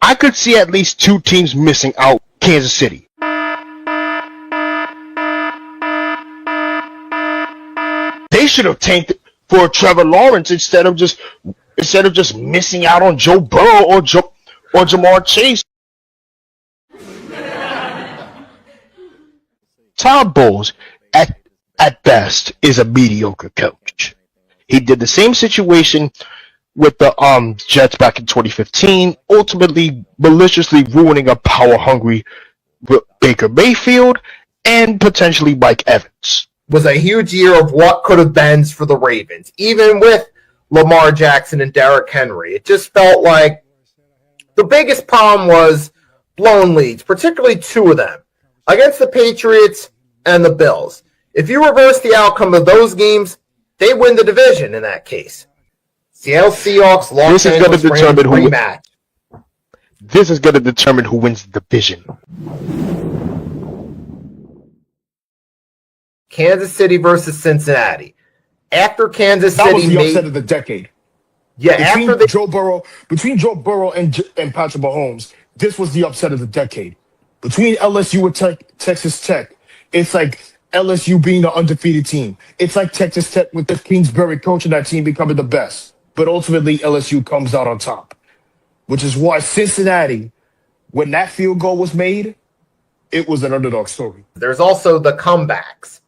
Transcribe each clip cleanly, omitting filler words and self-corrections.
I could see at least two teams missing out. Kansas City. They should have tanked for Trevor Lawrence instead of just missing out on Joe Burrow or Jamar Chase. Todd Bowles, at best, is a mediocre coach. He did the same situation with the Jets back in 2015, ultimately maliciously ruining a power-hungry Baker Mayfield and potentially Mike Evans. Was a huge year of what could have been for the Ravens, even with Lamar Jackson and Derrick Henry. It just felt like the biggest problem was blown leads, particularly two of them, against the Patriots and the Bills. If you reverse the outcome of those games, they win the division in that case. Seattle Seahawks, Los Angeles Rams rematch. This is going to determine who wins the division. Kansas City versus Cincinnati. After Kansas that City was the upset of the decade. Yeah, between Joe Burrow and Patrick Mahomes, this was the upset of the decade. Between LSU and Texas Tech, it's like LSU being the undefeated team. It's like Texas Tech with the Kingsbury coaching that team becoming the best. But ultimately, LSU comes out on top, which is why Cincinnati, when that field goal was made, it was an underdog story. There's also the comebacks.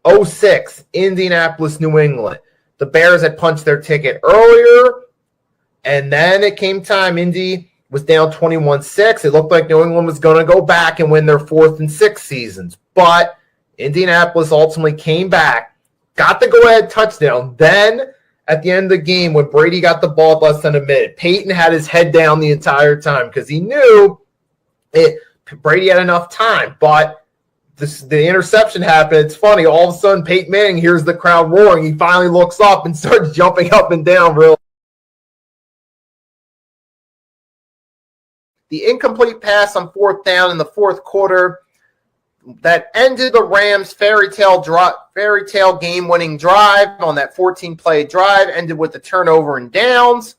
06, Indianapolis, New England. The Bears had punched their ticket earlier, and then it came time. Indy was down 21-6. It looked like New England was going to go back and win their 4th and 6th seasons. But Indianapolis ultimately came back, got the go-ahead touchdown. Then, at the end of the game, when Brady got the ball less than a minute, Peyton had his head down the entire time because he knew Brady had enough time. But the interception happened. It's funny. All of a sudden, Peyton Manning hears the crowd roaring. He finally looks up and starts jumping up and down. The incomplete pass on 4th down in the 4th quarter that ended the Rams' fairy tale game-winning drive on that 14-play drive, ended with the turnover and downs.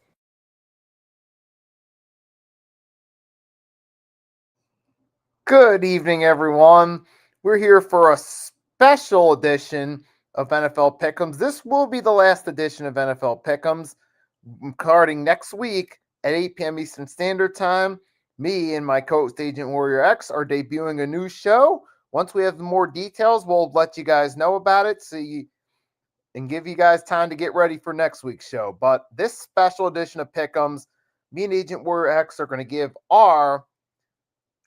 Good evening, everyone. We're here for a special edition of NFL Pickems. This will be the last edition of NFL Pickems, starting next week at 8 p.m. Eastern Standard Time. Me and my co-host Agent Warrior X are debuting a new show. Once we have more details, we'll let you guys know about it and give you guys time to get ready for next week's show. But this special edition of Pickems, me and Agent Warrior X are going to give our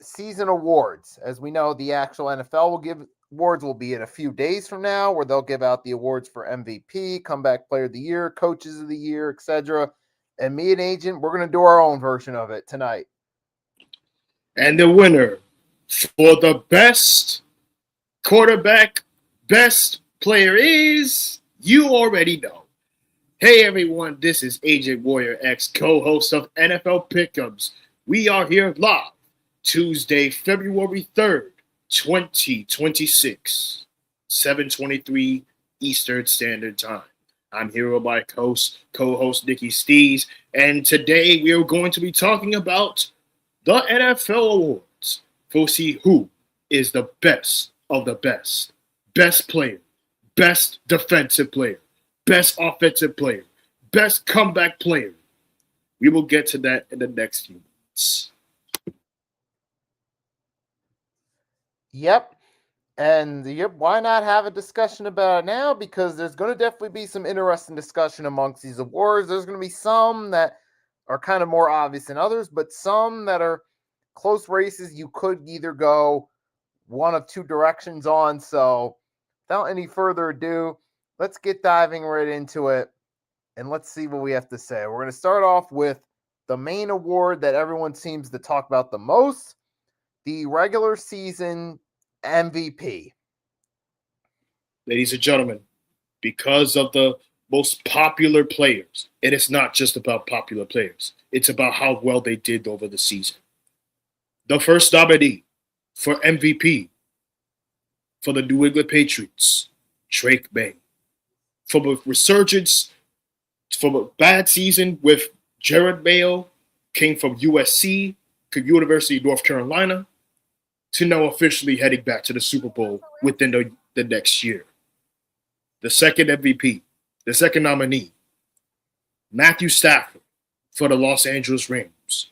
season awards. As we know, the actual NFL will give awards will be in a few days from now, where they'll give out the awards for MVP, Comeback Player of the Year, Coaches of the Year, etc. And me and Agent, we're going to do our own version of it tonight. And the winner for the best quarterback, best player is, you already know. Hey everyone, this is Agent Warrior X, co-host of NFL Pickems. We are here live Tuesday, February 3rd, 2026, 7:23 Eastern Standard Time. I'm here with my co-host Nikki Stees, and today we are going to be talking about the NFL Awards. We'll see who is the best of the best. Best player, best defensive player, best offensive player, best comeback player. We will get to that in the next few minutes. Yep. And why not have a discussion about it now? Because there's going to definitely be some interesting discussion amongst these awards. There's going to be some that are kind of more obvious than others, but some that are close races you could either go one of two directions on. So without any further ado, let's get diving right into it, and let's see what we have to say. We're going to start off with the main award that everyone seems to talk about the most, the regular season MVP. Ladies and gentlemen, because of the most popular players, it is not just about popular players. It's about how well they did over the season. The first nominee for MVP for the New England Patriots, Drake May. From a resurgence, from a bad season with Jared Mayo, came from USC, University of North Carolina, to now officially heading back to the Super Bowl within the next year. The second MVP, the second nominee, Matthew Stafford for the Los Angeles Rams.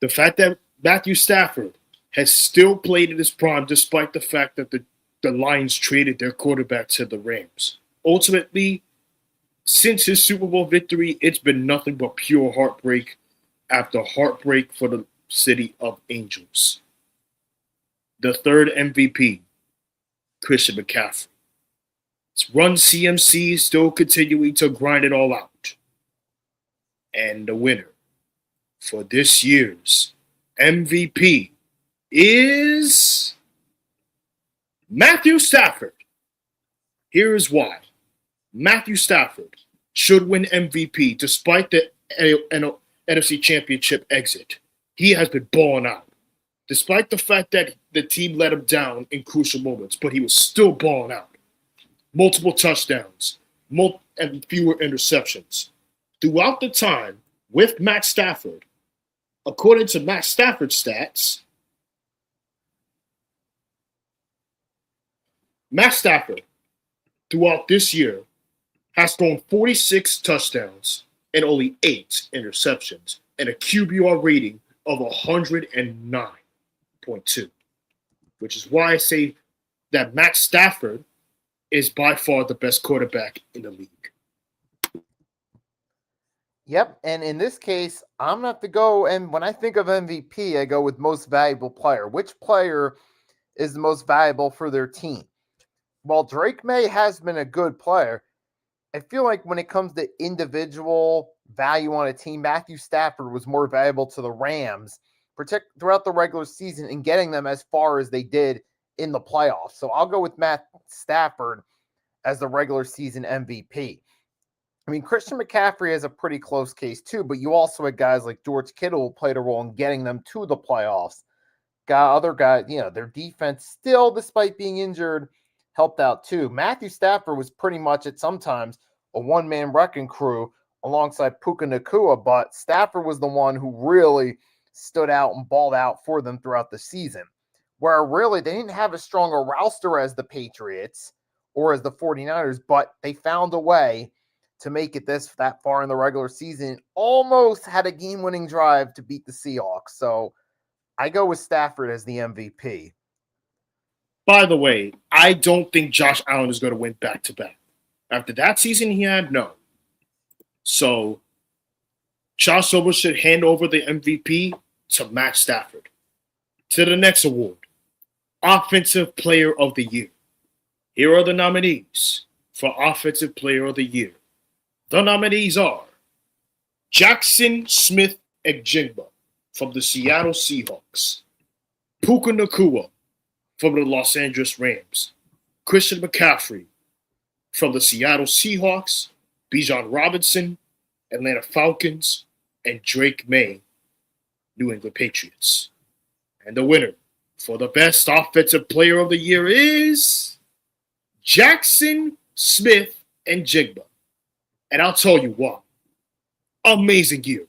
The fact that Matthew Stafford has still played in his prime despite the fact that the Lions traded their quarterback to the Rams. Ultimately, since his Super Bowl victory, it's been nothing but pure heartbreak after heartbreak for the city of Angels. The third MVP, Christian McCaffrey. It's Run CMC still continuing to grind it all out. And the winner for this year's MVP is Matthew Stafford. Here is why. Matthew Stafford should win MVP despite the NFC Championship exit. He has been balling out. Despite the fact that the team let him down in crucial moments, but he was still balling out. Multiple touchdowns, and fewer interceptions. Throughout the time with Matt Stafford, according to Matt Stafford stats, Matt Stafford, throughout this year, has thrown 46 touchdowns and only 8 interceptions and a QBR rating of 109.2, which is why I say that Matt Stafford is by far the best quarterback in the league. Yep, and in this case, I'm going to have to go, and when I think of MVP, I go with most valuable player. Which player is the most valuable for their team? While Drake May has been a good player, I feel like when it comes to individual value on a team, Matthew Stafford was more valuable to the Rams throughout the regular season and getting them as far as they did in the playoffs. So I'll go with Matt Stafford as the regular season MVP. I mean, Christian McCaffrey has a pretty close case too, but you also had guys like George Kittle who played a role in getting them to the playoffs. Got other guys, their defense still, despite being injured, helped out too. Matthew Stafford was pretty much at sometimes a one-man wrecking crew alongside Puka Nacua, but Stafford was the one who really stood out and balled out for them throughout the season, where really they didn't have as strong a roster as the Patriots or as the 49ers, but they found a way to make it that far in the regular season. Almost had a game-winning drive to beat the Seahawks. So I go with Stafford as the MVP. By the way, I don't think Josh Allen is going to win back-to-back. After that season he had, no. So Josh Silver should hand over the MVP to Matt Stafford. To the next award, Offensive Player of the Year. Here are the nominees for Offensive Player of the Year. The nominees are Jackson Smith-Njigba from the Seattle Seahawks, Puka Nacua from the Los Angeles Rams, Christian McCaffrey from the Seattle Seahawks, Bijan Robinson, Atlanta Falcons, and Drake May, New England Patriots. And the winner for the best Offensive Player of the Year is Jackson Smith-Njigba. And I'll tell you what, amazing year.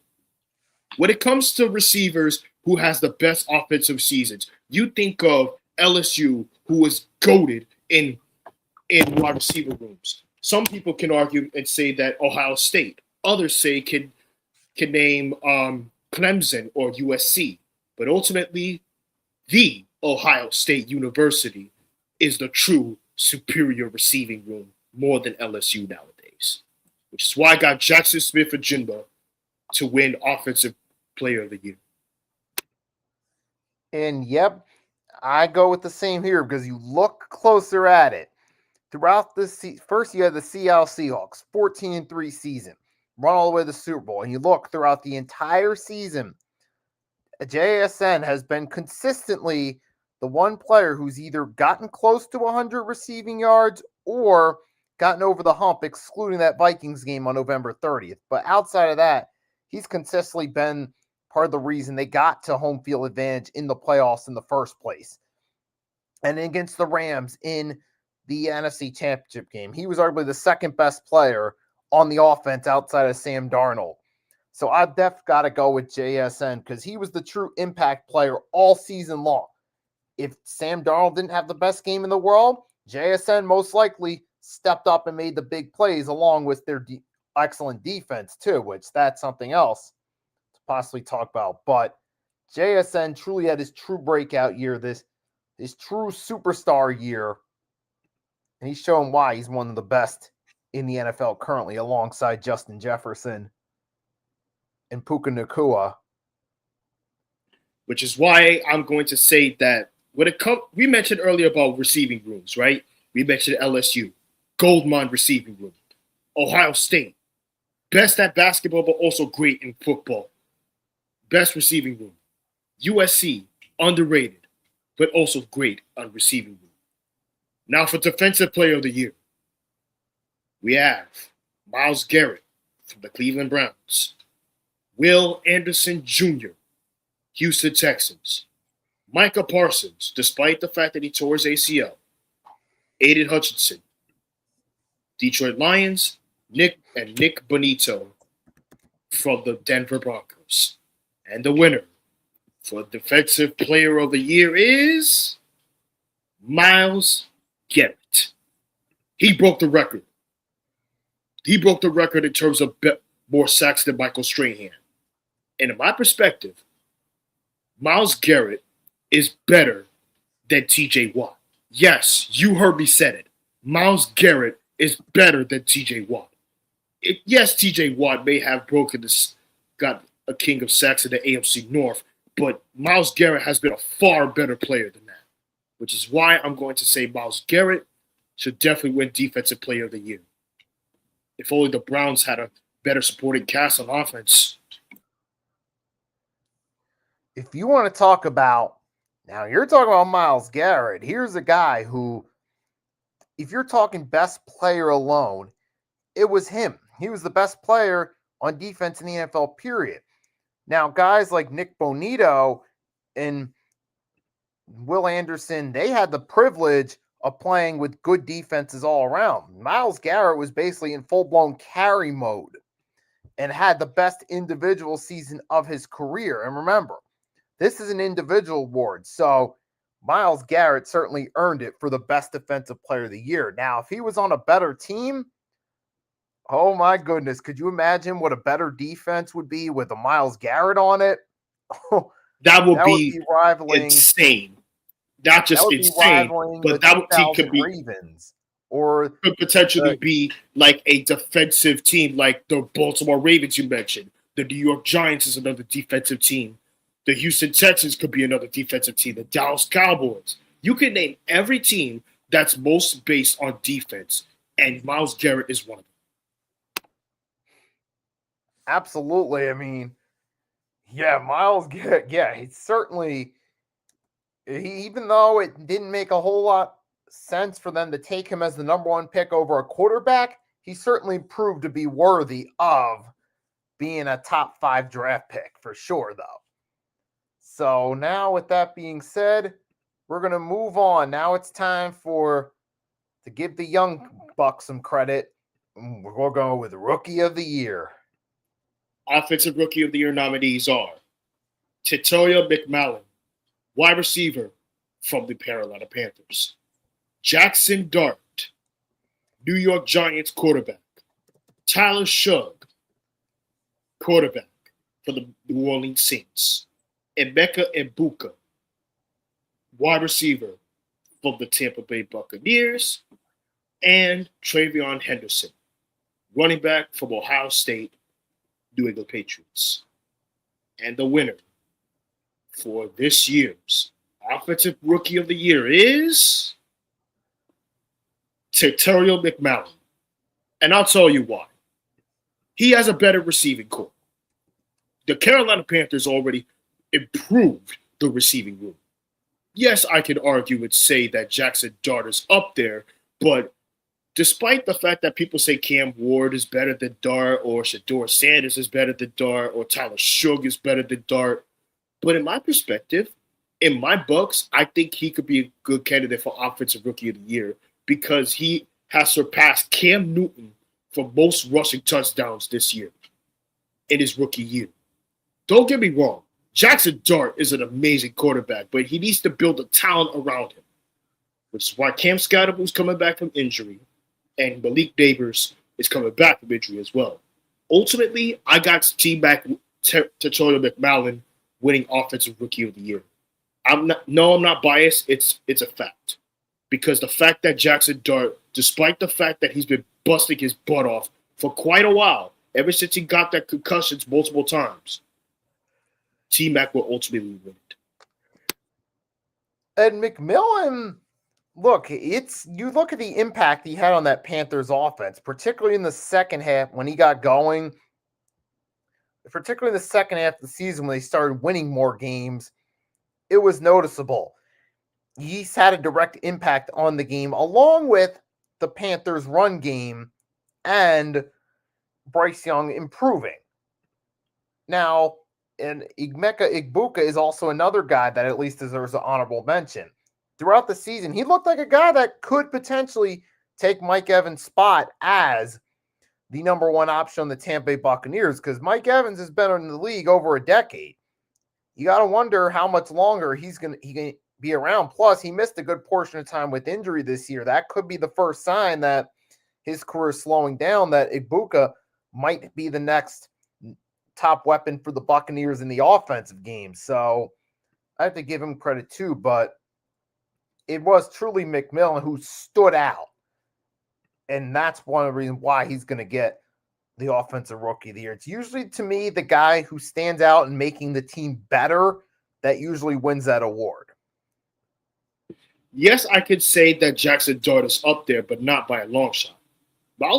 When it comes to receivers who has the best offensive seasons, you think of LSU, who was goated in wide receiver rooms. Some people can argue and say that Ohio State. Others say can name Clemson or USC. But ultimately, the Ohio State University is the true superior receiving room more than LSU nowadays. Which is why I got Jackson Smith-Njigba to win Offensive Player of the Year. And yep, I go with the same here because you look closer at it. Throughout this first, you had the Seattle Seahawks, 14-3 season, run all the way to the Super Bowl. And you look throughout the entire season, JSN has been consistently the one player who's either gotten close to 100 receiving yards or gotten over the hump, excluding that Vikings game on November 30th. But outside of that, he's consistently been part of the reason they got to home field advantage in the playoffs in the first place. And against the Rams in the NFC Championship game, he was arguably the second best player on the offense outside of Sam Darnold. So I've def got to go with JSN because he was the true impact player all season long. If Sam Darnold didn't have the best game in the world, JSN most likely stepped up and made the big plays along with their excellent defense too, which that's something else to possibly talk about. But JSN truly had his true breakout year, his true superstar year, and he's showing why he's one of the best in the NFL currently alongside Justin Jefferson and Puka Nacua. Which is why I'm going to say that when it comes, we mentioned earlier about receiving rooms, right? We mentioned LSU, Goldmine receiving room, Ohio State, best at basketball, but also great in football. Best receiving room, USC, underrated, but also great on receiving room. Now for Defensive Player of the Year, we have Myles Garrett from the Cleveland Browns, Will Anderson Jr., Houston Texans, Micah Parsons, despite the fact that he tore his ACL, Aiden Hutchinson, Detroit Lions, Nick Bonito from the Denver Broncos. And the winner for Defensive Player of the Year is Myles Garrett. He broke the record. He broke the record in terms of more sacks than Michael Strahan. And in my perspective, Myles Garrett is better than TJ Watt. Yes, you heard me said it. Myles Garrett is better than TJ Watt. Yes, TJ Watt may have got a king of sacks in the AFC North, but Myles Garrett has been a far better player than that, which is why I'm going to say Myles Garrett should definitely win Defensive Player of the Year. If only the Browns had a better supporting cast on offense. If you want to talk about, now you're talking about Myles Garrett. Here's a guy who, if you're talking best player alone, it was him. He was the best player on defense in the NFL, period. Now, guys like Nick Bonito and Will Anderson, they had the privilege of playing with good defenses all around. Myles Garrett was basically in full-blown carry mode and had the best individual season of his career. And remember, this is an individual award, so Myles Garrett certainly earned it for the best defensive player of the year. Now, if he was on a better team, oh my goodness, could you imagine what a better defense would be with a Myles Garrett on it? That would be rivaling insane. Not just insane, but that team could be Ravens, or could potentially be like a defensive team, like the Baltimore Ravens you mentioned. The New York Giants is another defensive team. The Houston Texans could be another defensive team. The Dallas Cowboys. You can name every team that's most based on defense, and Myles Garrett is one of them. Absolutely. I mean, yeah, Myles Garrett, yeah, it's certainly, even though it didn't make a whole lot sense for them to take him as the number one pick over a quarterback, he certainly proved to be worthy of being a top 5 draft pick for sure, though. So now with that being said, we're going to move on. Now it's time to give the young buck some credit. We're going to go with Rookie of the Year. Offensive Rookie of the Year nominees are Titoya McMillan, wide receiver from the Carolina Panthers. Jackson Dart, New York Giants quarterback. Tyler Shugg, quarterback for the New Orleans Saints. Emeka Egbuka, wide receiver from the Tampa Bay Buccaneers. And Travion Henderson, running back from Ohio State, New England Patriots. And the winner for this year's Offensive Rookie of the Year is Titoya McMillan. And I'll tell you why. He has a better receiving core. The Carolina Panthers already improved the receiving room. Yes, I can argue and say that Jackson Dart is up there, but despite the fact that people say Cam Ward is better than Dart, or Shedeur Sanders is better than Dart, or Tyler Shugg is better than Dart, but in my perspective, in my books, I think he could be a good candidate for Offensive Rookie of the Year because he has surpassed Cam Newton for most rushing touchdowns this year. in his rookie year. Don't get me wrong. Jackson Dart is an amazing quarterback, but he needs to build a talent around him, which is why Cam Scattable coming back from injury, and Malik Neighbors is coming back from injury as well. Ultimately, I got T-Mac Tachoya McMillan winning Offensive Rookie of the Year. I'm not biased. It's a fact. Because the fact that Jackson Dart, despite the fact that he's been busting his butt off for quite a while, ever since he got that concussions multiple times, T-Mac will ultimately win it. And McMillan, look, you look at the impact he had on that Panthers offense, particularly in the second half when he got going, particularly in the second half of the season when they started winning more games. It was noticeable. He's had a direct impact on the game, along with the Panthers' run game and Bryce Young improving. Now, and Emeka Egbuka is also another guy that at least deserves an honorable mention. Throughout the season, he looked like a guy that could potentially take Mike Evans' spot as the number one option on the Tampa Bay Buccaneers, because Mike Evans has been in the league over a decade. You got to wonder how much longer he can be around. Plus, he missed a good portion of time with injury this year. That could be the first sign that his career is slowing down, that Egbuka might be the next top weapon for the Buccaneers in the offensive game. So I have to give him credit too, but it was truly McMillan who stood out. And that's one of the reasons why he's going to get the Offensive Rookie of the Year. It's usually, to me, the guy who stands out and making the team better that usually wins that award. Yes, I could say that Jackson Dart is up there, but not by a long shot. But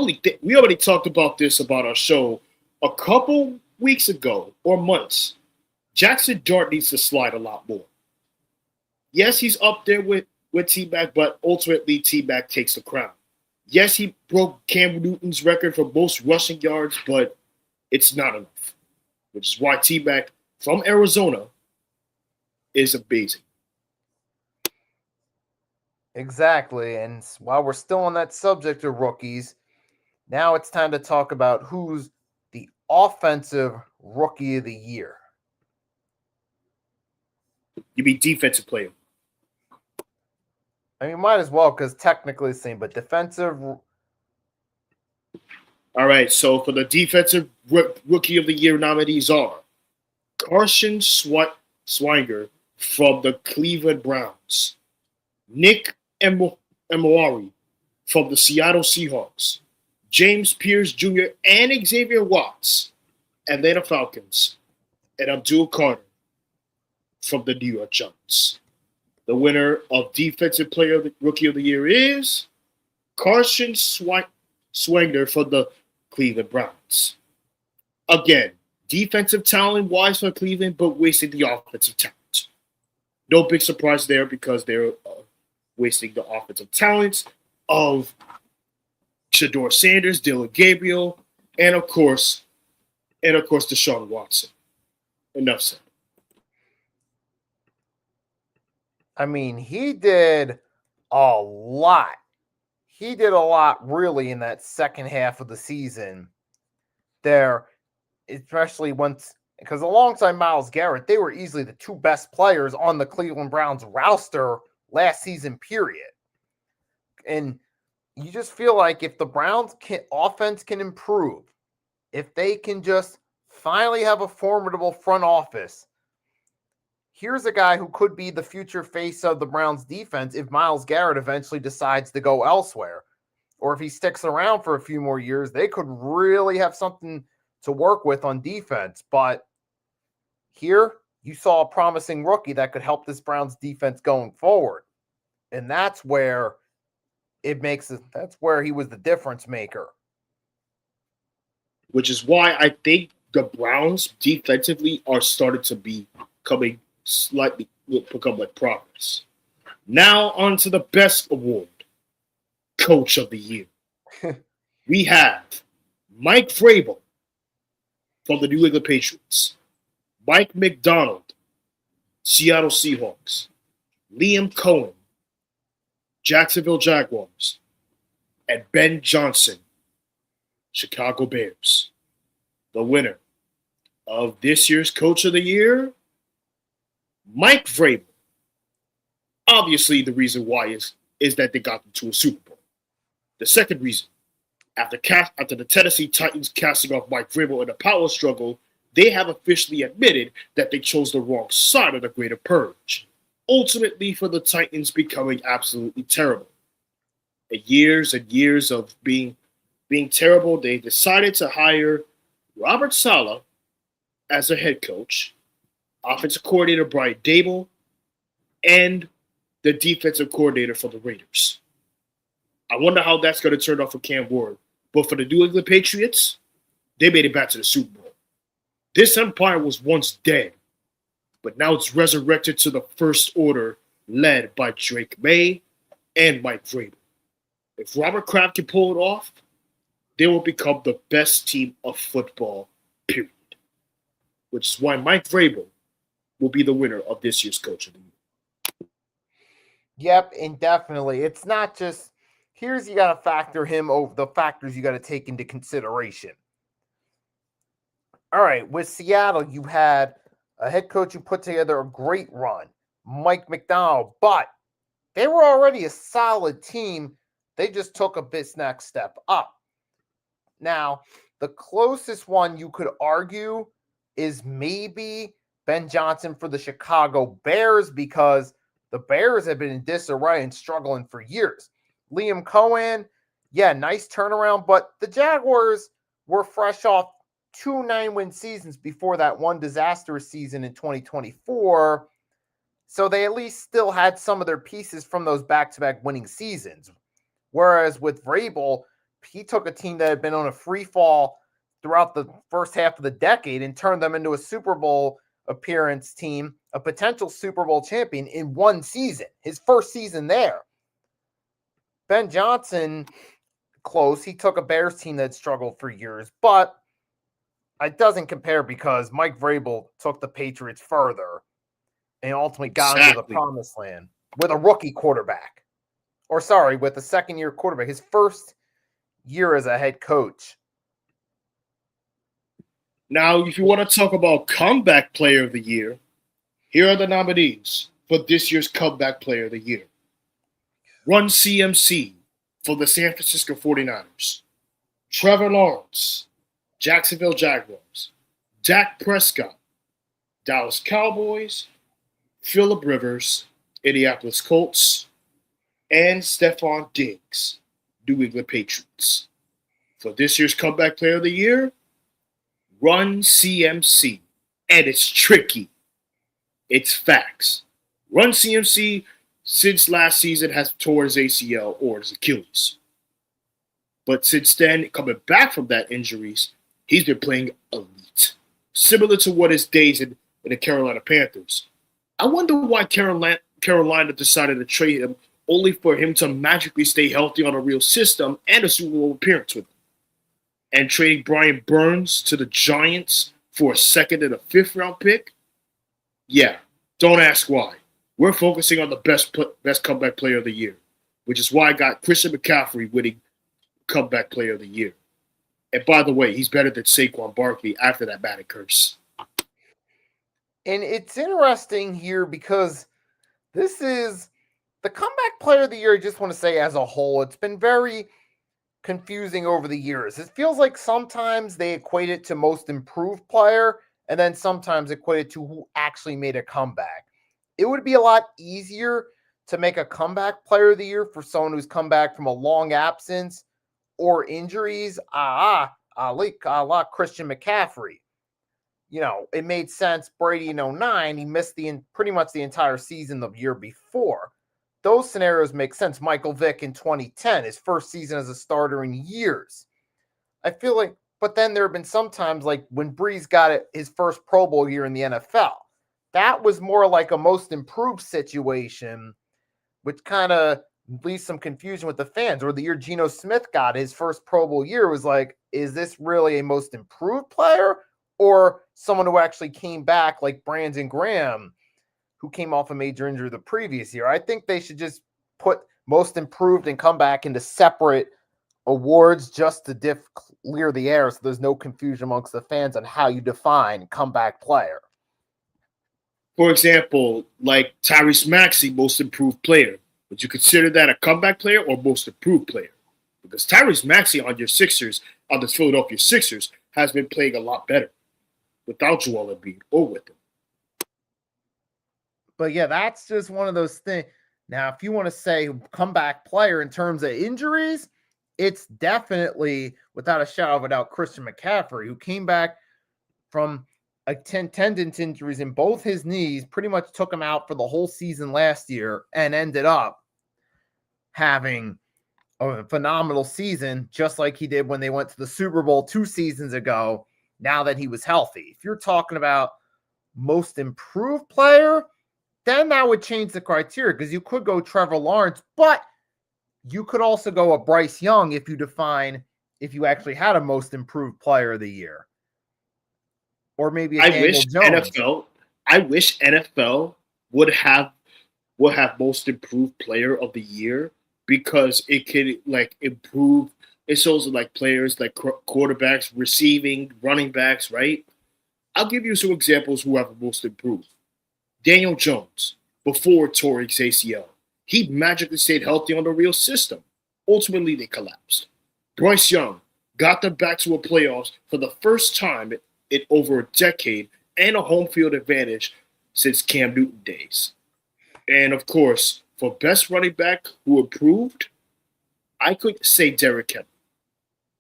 we already talked about this about our show a couple weeks ago or months. Jackson Dart needs to slide a lot more. Yes, he's up there with T-Mac, but ultimately T-Mac takes the crown. Yes, he broke Cam Newton's record for most rushing yards, but it's not enough. Which is why T-Mac from Arizona is amazing. Exactly. And while we're still on that subject of rookies, now it's time to talk about who's the Offensive Rookie of the Year. You mean defensive player? I mean, might as well, because technically the same, but defensive. All right, so for the defensive rookie of the year nominees are Carson Swinger from the Cleveland Browns, Nick Emorari from the Seattle Seahawks, James Pierce Jr. and Xavier Watts, Atlanta Falcons, and Abdul Carter from the New York Giants. The winner of Defensive Player Rookie of the Year is Carson Swinger for the Cleveland Browns. Again, defensive talent-wise for Cleveland, but wasting the offensive talent. No big surprise there because they're wasting the offensive talents of Shedeur Sanders, Dylan Gabriel, and of course, Deshaun Watson. Enough said. I mean, he did a lot. He did a lot really in that second half of the season there, especially once, because alongside Myles Garrett, they were easily the two best players on the Cleveland Browns roster last season, period. And you just feel like if the Browns offense can improve, if they can just finally have a formidable front office, here's a guy who could be the future face of the Browns defense if Myles Garrett eventually decides to go elsewhere. Or if he sticks around for a few more years, they could really have something to work with on defense. But here, you saw a promising rookie that could help this Browns defense going forward. And that's where that's where he was the difference maker. Which is why I think the Browns defensively are starting to become like progress. Now on to the best award, Coach of the Year. We have Mike Vrabel from the New England Patriots, Mike McDonald, Seattle Seahawks, Liam Cohen, Jacksonville Jaguars, and Ben Johnson, Chicago Bears. The winner of this year's Coach of the Year, Mike Vrabel. Obviously, the reason why is that they got them to a Super Bowl. The second reason, after the Tennessee Titans casting off Mike Vrabel in a power struggle, they have officially admitted that they chose the wrong side of the greater purge, ultimately for the Titans becoming absolutely terrible. Years and years of being terrible, they decided to hire Robert Saleh as a head coach, offensive coordinator Brian Dable, and the defensive coordinator for the Raiders. I wonder how that's going to turn out for Cam Ward. But for the New England Patriots, they made it back to the Super Bowl. This empire was once dead, but now it's resurrected to the first order led by Drake May and Mike Vrabel. If Robert Kraft can pull it off, they will become the best team of football, period. Which is why Mike Vrabel will be the winner of this year's Coach of the Year. Yep, indefinitely. It's not just, here's you got to factor him over the factors you got to take into consideration. All right, with Seattle, you had a head coach who put together a great run, Mike McDonald, but they were already a solid team. They just took a bit next step up. Now, the closest one you could argue is maybe Ben Johnson for the Chicago Bears, because the Bears have been in disarray and struggling for years. Liam Cohen, yeah, nice turnaround, but the Jaguars were fresh off 2 9-win seasons before that one disastrous season in 2024. So they at least still had some of their pieces from those back-to-back winning seasons. Whereas with Vrabel, he took a team that had been on a free fall throughout the first half of the decade and turned them into a Super Bowl appearance team, a potential Super Bowl champion in one season, his first season there. Ben Johnson, close. He took a Bears team that struggled for years, but it doesn't compare because Mike Vrabel took the Patriots further and ultimately got into the promised land with a rookie quarterback. Or sorry, with a second-year quarterback, his first year as a head coach. Now, if you want to talk about comeback player of the year, here are the nominees for this year's comeback player of the year. Run CMC for the San Francisco 49ers. Trevor Lawrence, Jacksonville Jaguars. Dak Prescott, Dallas Cowboys. Phillip Rivers, Indianapolis Colts. And Stephon Diggs, New England Patriots. For this year's comeback player of the year, Run CMC. And it's tricky. It's facts. Run CMC, since last season, has torn his ACL or his Achilles. But since then, coming back from that injuries, he's been playing elite. Similar to what his days in the Carolina Panthers. I wonder why Carolina decided to trade him only for him to magically stay healthy on a real system and a Super Bowl appearance with him. And trading Brian Burns to the Giants for a second and a fifth-round pick? Yeah, don't ask why. We're focusing on the best comeback player of the year, which is why I got Christian McCaffrey winning comeback player of the year. And by the way, he's better than Saquon Barkley after that Madden curse. And it's interesting here because this is the comeback player of the year. I just want to say as a whole, it's been very confusing over the years. It feels like sometimes they equate it to most improved player and then sometimes equate it to who actually made a comeback. It would be a lot easier to make a comeback player of the year for someone who's come back from a long absence or injuries, like Christian McCaffrey. You know, it made sense. Brady in 2009, he missed pretty much the entire season the year before. Those scenarios make sense. Michael Vick in 2010, his first season as a starter in years. I feel like, but then there have been some times like when Breeze got his first Pro Bowl year in the NFL. That was more like a most improved situation, which kind of leaves some confusion with the fans. Or the year Geno Smith got his first Pro Bowl year was like, is this really a most improved player or someone who actually came back like Brandon Graham, who came off a major injury the previous year? I think they should just put most improved and come back into separate awards just to clear the air so there's no confusion amongst the fans on how you define comeback player. For example, like Tyrese Maxey, most improved player. Would you consider that a comeback player or most improved player? Because Tyrese Maxey on the Philadelphia Sixers, has been playing a lot better without Joel Embiid or with him. But yeah, that's just one of those things. Now, if you want to say comeback player in terms of injuries, it's definitely, without a shadow of a doubt, Christian McCaffrey, who came back from tendon injuries in both his knees, pretty much took him out for the whole season last year, and ended up having a phenomenal season, just like he did when they went to the Super Bowl 2 seasons ago, now that he was healthy. If you're talking about most improved player, then that would change the criteria, because you could go Trevor Lawrence, but you could also go a Bryce Young if you actually had a most improved player of the year. Or maybe I wish NFL would have most improved player of the year, because it could like improve. It shows like players like quarterbacks, receiving, running backs, right? I'll give you some examples who have most improved. Daniel Jones, before tore his ACL, he magically stayed healthy on the real system. Ultimately, they collapsed. Bryce Young got them back to a playoffs for the first time in over a decade, and a home field advantage since Cam Newton days. And of course, for best running back who improved, I could say Derrick Henry.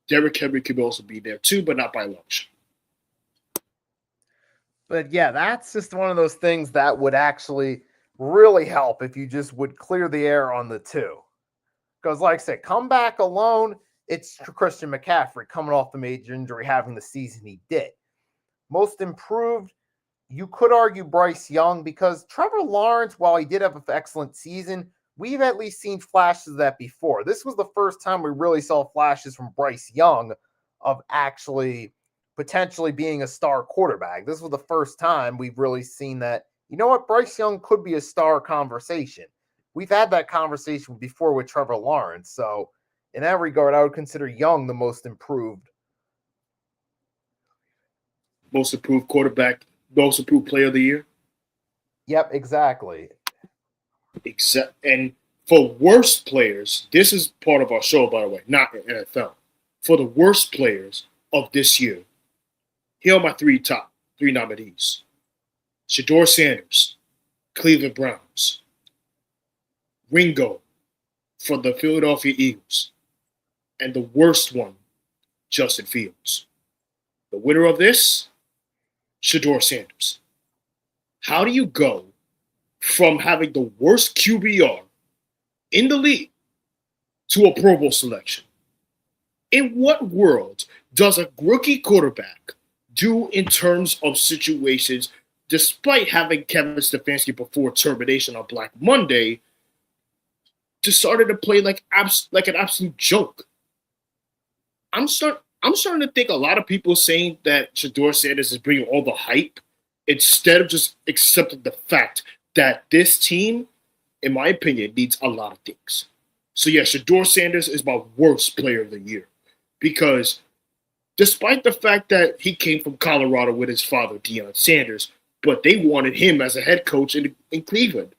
Derrick Henry could also be there too, but not by much. But yeah, that's just one of those things that would actually really help if you just would clear the air on the two. Because like I said, comeback alone, it's Christian McCaffrey coming off the major injury, having the season he did. Most improved, you could argue Bryce Young, because Trevor Lawrence, while he did have an excellent season, we've at least seen flashes of that before. This was the first time we really saw flashes from Bryce Young of actually potentially being a star quarterback. This was the first time we've really seen that, you know what, Bryce Young could be a star conversation. We've had that conversation before with Trevor Lawrence. So in that regard, I would consider Young the most improved. Most improved quarterback, most improved player of the year. Yep, exactly. And for worst players, this is part of our show, by the way, not NFL. For the worst players of this year, here are my top three nominees. Shedeur Sanders, Cleveland Browns. Ringo for the Philadelphia Eagles. And the worst one, Justin Fields. The winner of this, Shedeur Sanders. How do you go from having the worst QBR in the league to a Pro Bowl selection? In what world does a rookie quarterback do in terms of situations, despite having Kevin Stefanski before termination on Black Monday, to starting to play like an absolute joke? I'm starting to think a lot of people saying that Shedeur Sanders is bringing all the hype instead of just accepting the fact that this team, in my opinion, needs a lot of things. So yeah, Shedeur Sanders is my worst player of the year, because despite the fact that he came from Colorado with his father, Deion Sanders, but they wanted him as a head coach in Cleveland.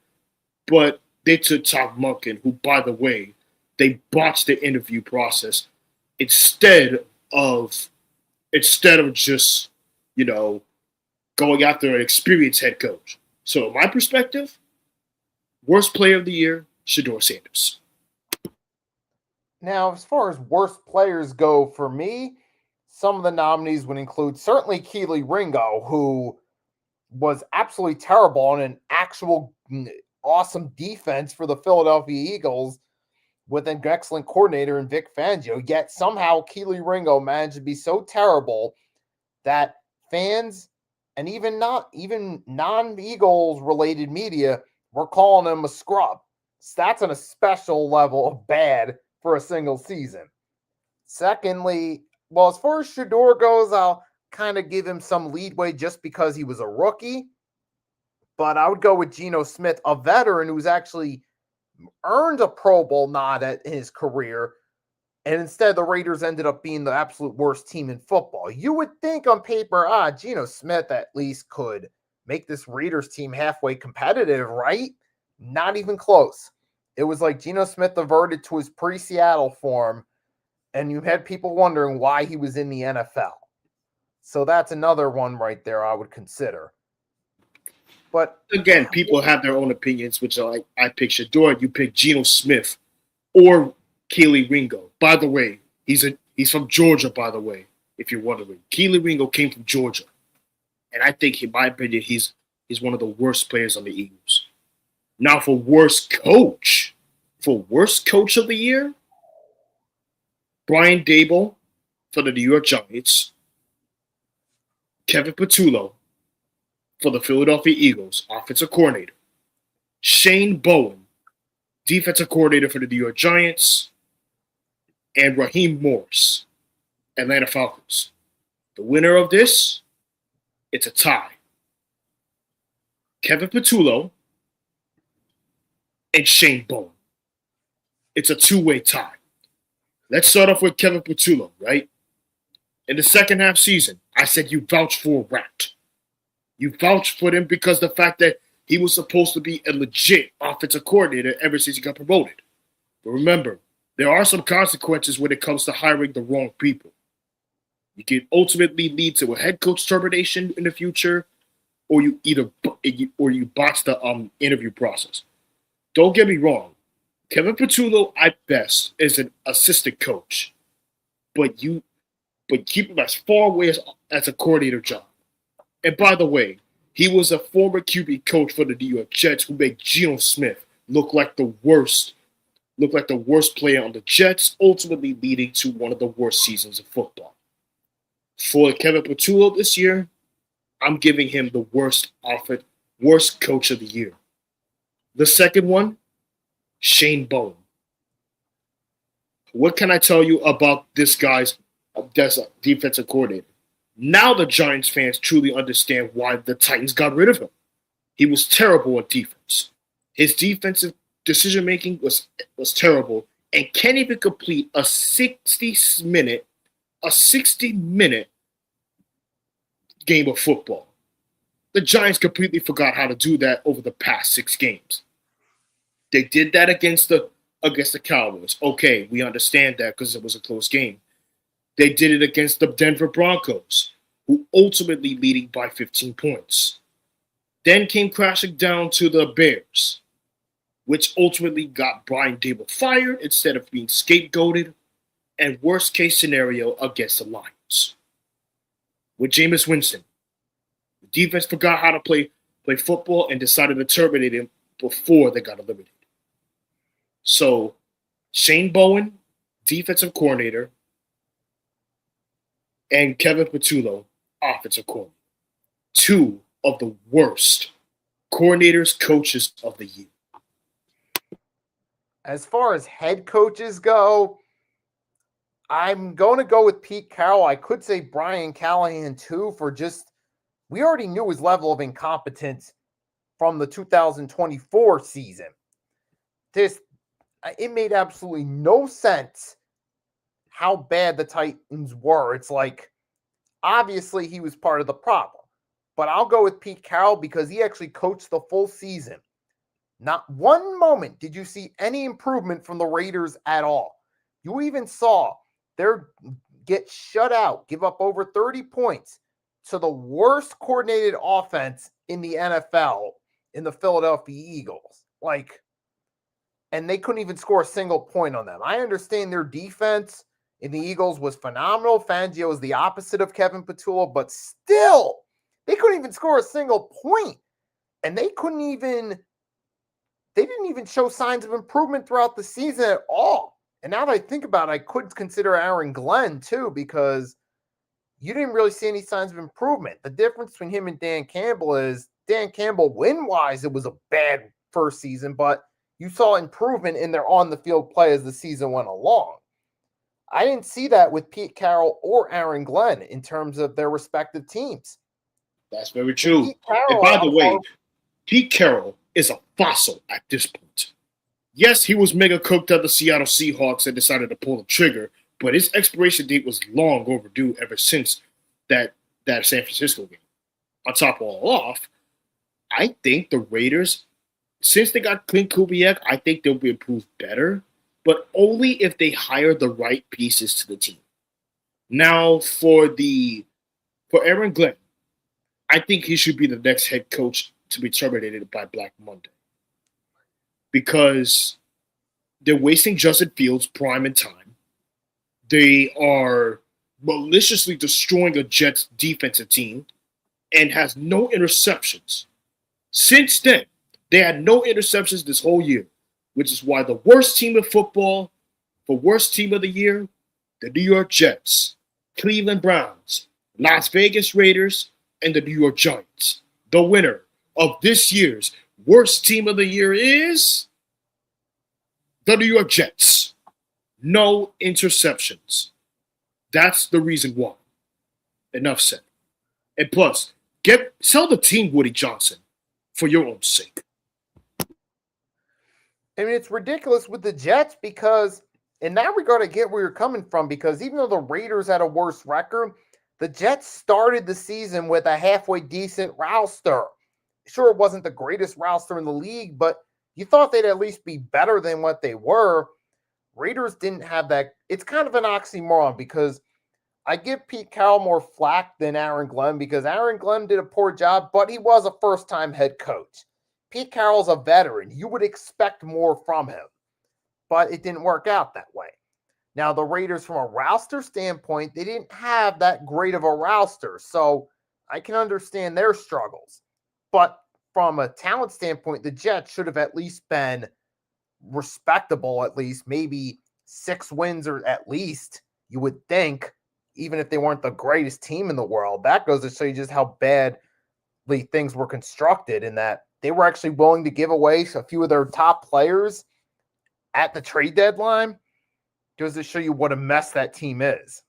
But they took Todd Monken, who, by the way, they botched the interview process instead of just, going after an experienced head coach. So, in my perspective, worst player of the year, Shedeur Sanders. Now, as far as worst players go for me, some of the nominees would include certainly Keely Ringo, who was absolutely terrible on an actual awesome defense for the Philadelphia Eagles with an excellent coordinator in Vic Fangio. Yet somehow Keely Ringo managed to be so terrible that fans and even non-Eagles related media were calling him a scrub. So that's on a special level of bad for a single season. Secondly, well, as far as Shedeur goes, I'll kind of give him some leadway just because he was a rookie. But I would go with Geno Smith, a veteran who's actually earned a Pro Bowl nod in his career, And instead, the Raiders ended up being the absolute worst team in football. You would think on paper, Geno Smith at least could make this Raiders team halfway competitive, right? Not even close. It was like Geno Smith reverted to his pre-Seattle form, and you had people wondering why he was in the NFL. So that's another one right there I would consider. But again, people have their own opinions, which are like I pick Shador, you pick Geno Smith or Keely Ringo. By the way, he's from Georgia, by the way, if you're wondering. Keely Ringo came from Georgia. And I think, in my opinion, he's one of the worst players on the Eagles. Now, for worst coach of the year, Brian Daboll for the New York Giants, Kevin Patullo for the Philadelphia Eagles, offensive coordinator, Shane Bowen, defensive coordinator for the New York Giants, and Raheem Morris, Atlanta Falcons. The winner of this, it's a tie. Kevin Patullo and Shane Bowen. It's a two-way tie. Let's start off with Kevin Patullo, right? In the second half season, I said you vouched for a rat. You vouched for him because the fact that he was supposed to be a legit offensive coordinator ever since he got promoted. But remember, there are some consequences when it comes to hiring the wrong people. You can ultimately lead to a head coach termination in the future, or you botch the interview process. Don't get me wrong. Kevin Patullo, at best, is an assistant coach, but keep him as far away as a coordinator job. And by the way, he was a former QB coach for the New York Jets who made Geno Smith look like the worst player on the Jets, ultimately leading to one of the worst seasons of football. For Kevin Patullo this year, I'm giving him the worst coach of the year. The second one, Shane Bowen. What can I tell you about this guy's defensive coordinator? Now the Giants fans truly understand why the Titans got rid of him. He was terrible at defense. His defensive decision-making was terrible and can't even complete a 60-minute game of football. The Giants completely forgot how to do that over the past 6 games. They did that against the Cowboys. Okay, we understand that because it was a close game. They did it against the Denver Broncos, who ultimately leading by 15 points. Then came crashing down to the Bears, which ultimately got Brian Daboll fired instead of being scapegoated, and worst case scenario against the Lions. With Jameis Winston, the defense forgot how to play football and decided to terminate him before they got eliminated. So, Shane Bowen, defensive coordinator, and Kevin Patullo, offensive coordinator. 2 of the worst coordinators, coaches of the year. As far as head coaches go, I'm going to go with Pete Carroll. I could say Brian Callahan too, for just, we already knew his level of incompetence from the 2024 season. It made absolutely no sense how bad the Titans were. It's like, obviously he was part of the problem, but I'll go with Pete Carroll because he actually coached the full season. Not one moment did you see any improvement from the Raiders at all. You even saw their get shut out, give up over 30 points to the worst coordinated offense in the NFL in the Philadelphia Eagles. And they couldn't even score a single point on them. I understand their defense in the Eagles was phenomenal. Fangio is the opposite of Kevin Patullo, but still, they couldn't even score a single point. And they didn't even show signs of improvement throughout the season at all. And now that I think about it, I could consider Aaron Glenn too, because you didn't really see any signs of improvement. The difference between him and Dan Campbell is Dan Campbell, win-wise, it was a bad first season, but you saw improvement in their on-the-field play as the season went along. I didn't see that with Pete Carroll or Aaron Glenn in terms of their respective teams. That's very true. And by the way, Pete Carroll is a fossil at this point. Yes, he was mega cooked at the Seattle Seahawks and decided to pull the trigger, but his expiration date was long overdue ever since that San Francisco game. On top of all off, I think the Raiders, since they got Clint Kubiak, I think they'll be improved better, but only if they hire the right pieces to the team. Now, for Aaron Glenn, I think he should be the next head coach to be terminated by Black Monday because they're wasting Justin Fields' prime and time. They are maliciously destroying a Jets defensive team and has no interceptions. Since then, they had no interceptions this whole year, which is why the worst team in football, for worst team of the year, the New York Jets, Cleveland Browns, Las Vegas Raiders, and the New York Giants. The winner of this year's worst team of the year is the New York Jets. No interceptions. That's the reason why. Enough said. And plus, sell the team, Woody Johnson, for your own sake. I mean, it's ridiculous with the Jets because in that regard, I get where you're coming from because even though the Raiders had a worse record, the Jets started the season with a halfway decent roster. Sure, it wasn't the greatest roster in the league, but you thought they'd at least be better than what they were. Raiders didn't have that. It's kind of an oxymoron because I give Pete Carroll more flack than Aaron Glenn because Aaron Glenn did a poor job, but he was a first-time head coach. Pete Carroll's a veteran. You would expect more from him, but it didn't work out that way. Now, the Raiders, from a roster standpoint, they didn't have that great of a roster, so I can understand their struggles. But from a talent standpoint, the Jets should have at least been respectable, at least maybe 6 wins or at least, you would think, even if they weren't the greatest team in the world. That goes to show you just how badly things were constructed in that they were actually willing to give away a few of their top players at the trade deadline. Goes to show you what a mess that team is.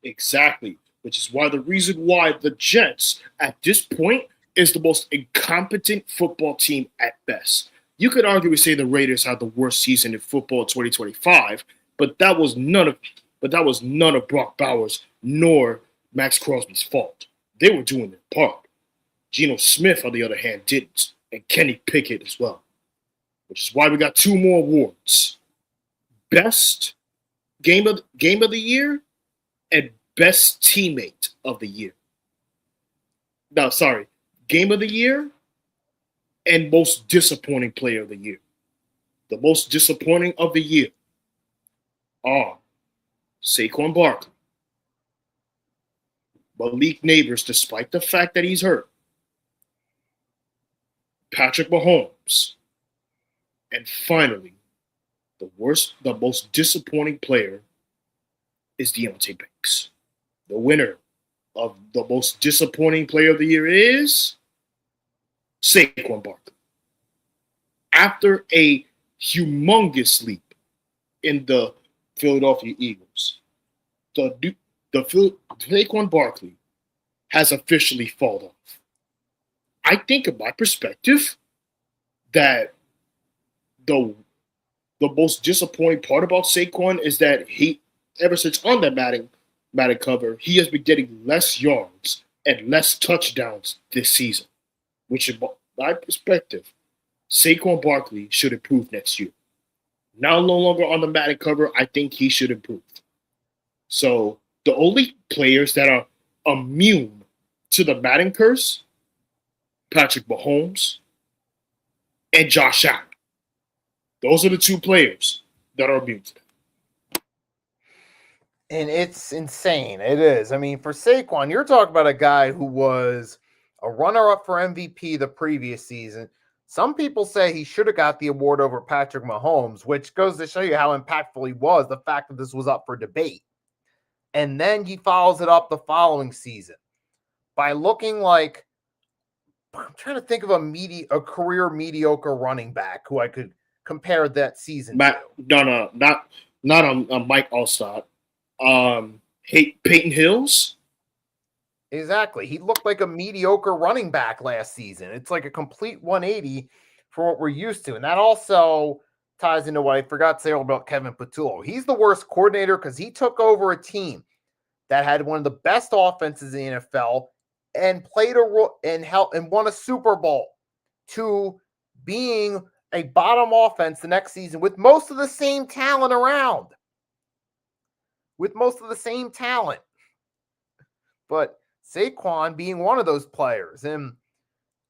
Exactly, which is why the reason why the Jets at this point is the most incompetent football team at best. You could arguably say the Raiders had the worst season in football in 2025, but that was none of Brock Bowers nor Max Crosby's fault. They were doing their part. Geno Smith, on the other hand, didn't, and Kenny Pickett as well, which is why we got 2 more awards. Best game of the year and best teammate of the year. No, sorry. Game of the year and most disappointing player of the year. The most disappointing of the year are Saquon Barkley, Malik Neighbors, despite the fact that he's hurt, Patrick Mahomes, and finally, the most disappointing player is Deontay Banks. The winner of the most disappointing player of the year is Saquon Barkley. After a humongous leap in the Philadelphia Eagles, Saquon Barkley has officially fallen off. I think, in my perspective, that the most disappointing part about Saquon is that he, ever since on that Madden cover, he has been getting less yards and less touchdowns this season, which, in my perspective, Saquon Barkley should improve next year. Now no longer on the Madden cover, I think he should improve. So the only players that are immune to the Madden curse, Patrick Mahomes and Josh Allen. Those are the 2 players that are immune to that. And it's insane. It is. I mean, for Saquon, you're talking about a guy who was a runner-up for MVP the previous season. Some people say he should have got the award over Patrick Mahomes, which goes to show you how impactful he was, the fact that this was up for debate. And then he follows it up the following season by looking like, I'm trying to think of a career mediocre running back who I could compare that season to. No, not on Mike Allstott. Peyton Hills. Exactly. He looked like a mediocre running back last season. It's like a complete 180 for what we're used to. And that also ties into what I forgot to say about Kevin Patullo. He's the worst coordinator because he took over a team that had one of the best offenses in the NFL and played a role and won a Super Bowl to being a bottom offense the next season with most of the same talent around. But Saquon being one of those players. And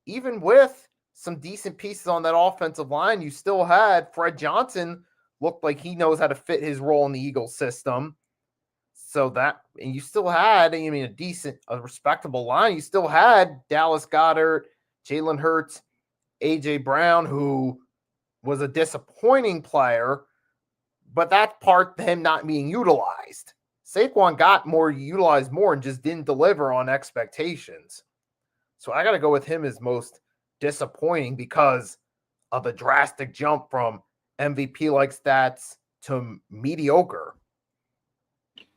even with some decent pieces on that offensive line, you still had Fred Johnson looked like he knows how to fit his role in the Eagles system. So that, and you still had, a respectable line. You still had Dallas Goedert, Jalen Hurts, A.J. Brown, who was a disappointing player, but that's part of him not being utilized. Saquon got utilized more and just didn't deliver on expectations. So I got to go with him as most disappointing because of the drastic jump from MVP-like stats to mediocre.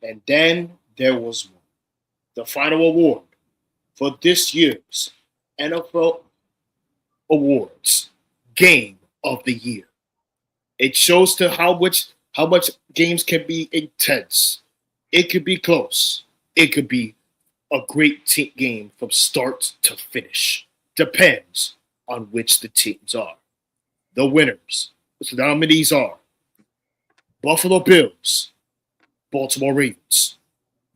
And then there was one, the final award for this year's NFL Awards Game of the Year. It shows to how much games can be intense. It could be close. It could be a great game from start to finish. Depends on which the teams are. The winners, the nominees are Buffalo Bills, Baltimore Ravens,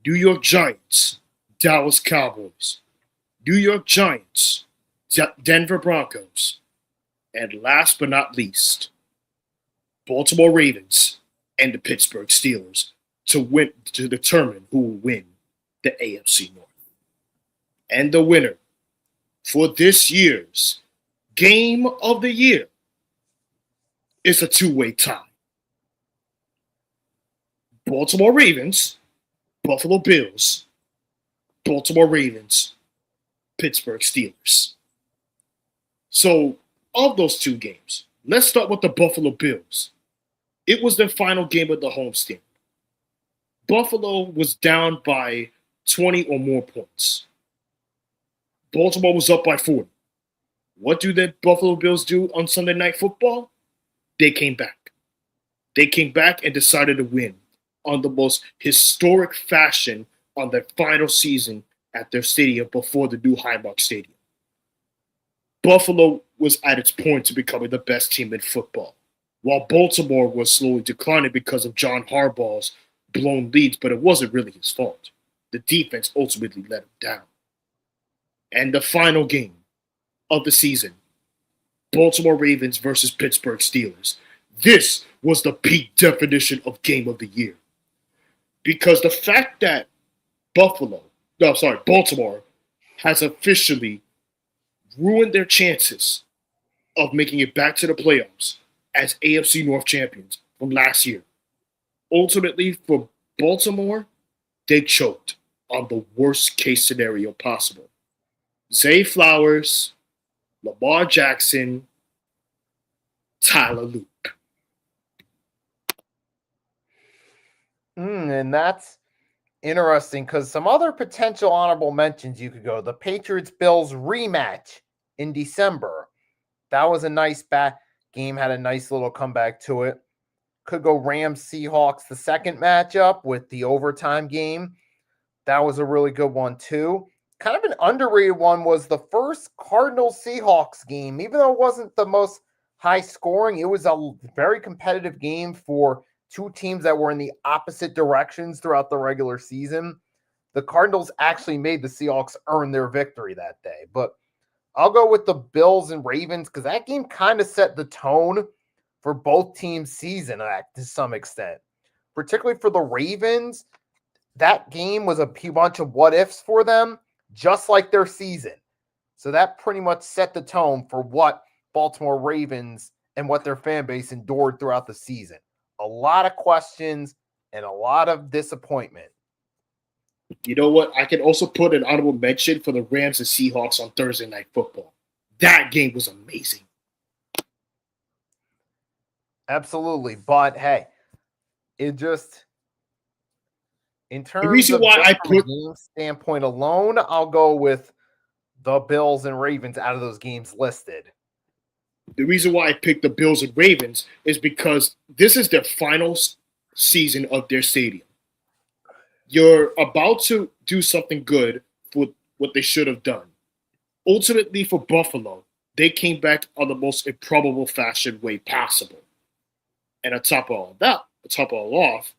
New York Giants, Dallas Cowboys, New York Giants, Denver Broncos, and last but not least, Baltimore Ravens and the Pittsburgh Steelers to determine who will win the AFC North. And the winner for this year's Game of the Year is a two-way tie. Baltimore Ravens, Buffalo Bills, Baltimore Ravens, Pittsburgh Steelers. So, of those two games, let's start with the Buffalo Bills. It was their final game of the homestand. Buffalo was down by 20 or more points. Baltimore was up by 40. What do the Buffalo Bills do on Sunday Night Football? They came back. They came back and decided to win on the most historic fashion on their final season at their stadium before the new Highmark Stadium. Buffalo was at its point to becoming the best team in football, while Baltimore was slowly declining because of John Harbaugh's blown leads, but it wasn't really his fault. The defense ultimately let him down. And the final game of the season, Baltimore Ravens versus Pittsburgh Steelers. This was the peak definition of Game of the Year. Because the fact that Baltimore has officially ruined their chances of making it back to the playoffs as AFC North champions from last year. Ultimately, for Baltimore, they choked on the worst case scenario possible. Zay Flowers, Lamar Jackson, Tyler Luke. And that's interesting because some other potential honorable mentions you could go. The Patriots-Bills rematch in December. That was a nice game, had a nice little comeback to it. Could go Rams-Seahawks, the second matchup with the overtime game. That was a really good one too. Kind of an underrated one was the first Cardinals-Seahawks game. Even though it wasn't the most high scoring, it was a very competitive game for two teams that were in the opposite directions throughout the regular season. The Cardinals actually made the Seahawks earn their victory that day. But I'll go with the Bills and Ravens because that game kind of set the tone for both teams' season to some extent. Particularly for the Ravens, that game was a bunch of what-ifs for them, just like their season. So that pretty much set the tone for what Baltimore Ravens and what their fan base endured throughout the season. A lot of questions and a lot of disappointment. You know what? I can also put an honorable mention for the Rams and Seahawks on Thursday Night Football. That game was amazing. Absolutely. But hey, it just, in terms the reason of why I put game standpoint alone, I'll go with the Bills and Ravens out of those games listed. The reason why I picked the Bills and Ravens is because this is their final season of their stadium. You're about to do something good for what they should have done. Ultimately, for Buffalo, they came back on the most improbable fashion way possible. And on top of all off,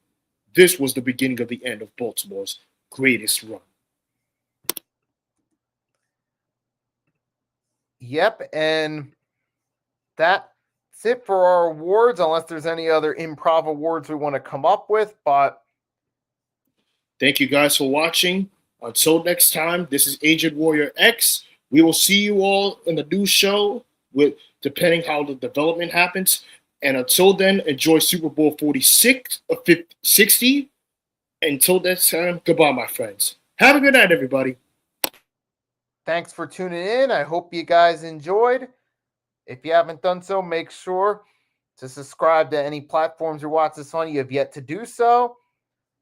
this was the beginning of the end of Baltimore's greatest run. Yep, and that's it for our awards, unless there's any other improv awards we want to come up with. But thank you guys for watching. Until next time, this is Agent Warrior X. We will see you all in the new show, depending how the development happens. And until then, enjoy Super Bowl 60. Until next time, goodbye, my friends. Have a good night, everybody. Thanks for tuning in. I hope you guys enjoyed. If you haven't done so, make sure to subscribe to any platforms you're watching this on. You have yet to do so.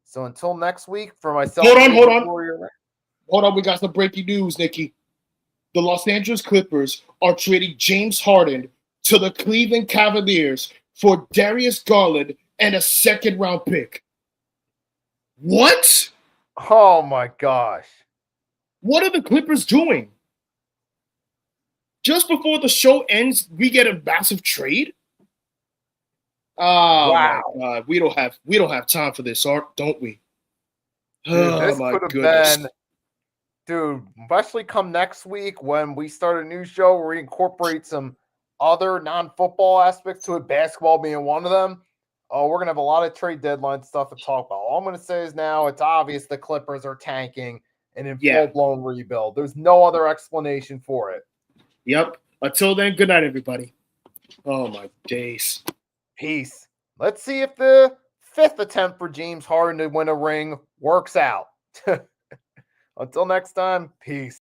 So until next week, for myself. Hold on. We got some breaking news, Nikki. The Los Angeles Clippers are trading James Harden to the Cleveland Cavaliers for Darius Garland and a second-round pick. What? Oh, my gosh. What are the Clippers doing? Just before the show ends, we get a massive trade? Oh, wow. My God. We don't have time for this, Art, don't we? Dude, this could have been... Dude, especially come next week when we start a new show where we incorporate some other non-football aspects to it, basketball being one of them. Oh, we're going to have a lot of trade deadline stuff to talk about. All I'm going to say is now it's obvious the Clippers are tanking and in full-blown rebuild. There's no other explanation for it. Yep. Until then, good night, everybody. Oh, my days. Peace. Let's see if the 5th attempt for James Harden to win a ring works out. Until next time, peace.